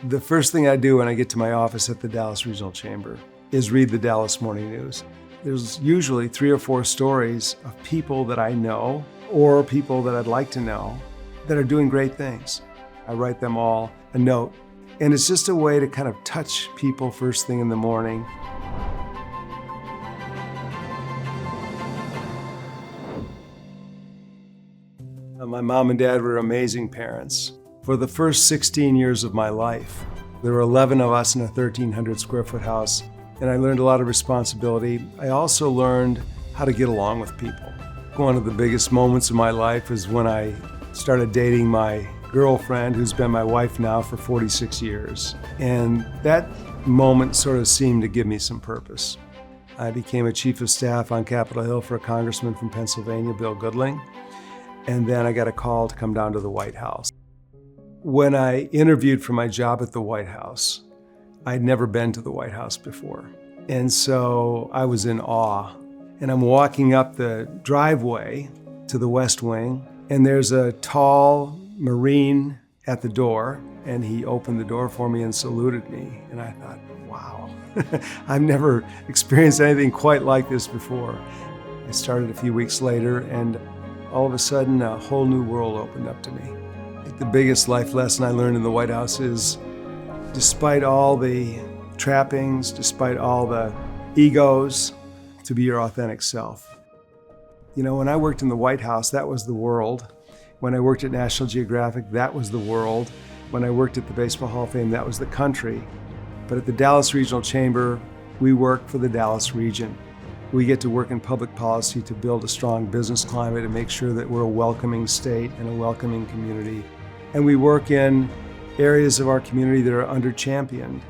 The first thing I do when I get to my office at the Dallas Regional Chamber is read the Dallas Morning News. There's usually 3 or 4 stories of people that I know or people that I'd like to know that are doing great things. I write them all a note, and it's just a way to kind of touch people first thing in the morning. My mom and dad were amazing parents. For the first 16 years of my life, there were 11 of us in a 1,300 square foot house, and I learned a lot of responsibility. I also learned how to get along with people. One of the biggest moments of my life is when I started dating my girlfriend, who's been my wife now for 46 years. And that moment sort of seemed to give me some purpose. I became a chief of staff on Capitol Hill for a congressman from Pennsylvania, Bill Goodling. And then I got a call to come down to the White House. When I interviewed for my job at the White House, I'd never been to the White House before. And so I was in awe. And I'm walking up the driveway to the West Wing, and there's a tall Marine at the door, and he opened the door for me and saluted me. And I thought, wow, I've never experienced anything quite like this before. I started a few weeks later, and all of a sudden, a whole new world opened up to me. I think the biggest life lesson I learned in the White House is, despite all the trappings, despite all the egos, to be your authentic self. You know, when I worked in the White House, that was the world. When I worked at National Geographic, that was the world. When I worked at the Baseball Hall of Fame, that was the country. But at the Dallas Regional Chamber, we work for the Dallas region. We get to work in public policy to build a strong business climate and make sure that we're a welcoming state and a welcoming community. And we work in areas of our community that are under-championed.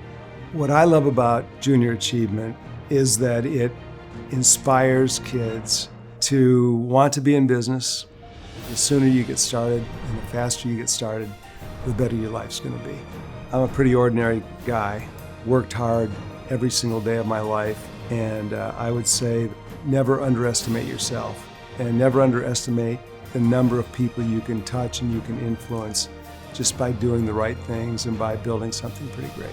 What I love about Junior Achievement is that it inspires kids to want to be in business. The sooner you get started and the faster you get started, the better your life's going to be. I'm a pretty ordinary guy, worked hard every single day of my life, and I would say never underestimate yourself and never underestimate the number of people you can touch and you can influence just by doing the right things and by building something pretty great.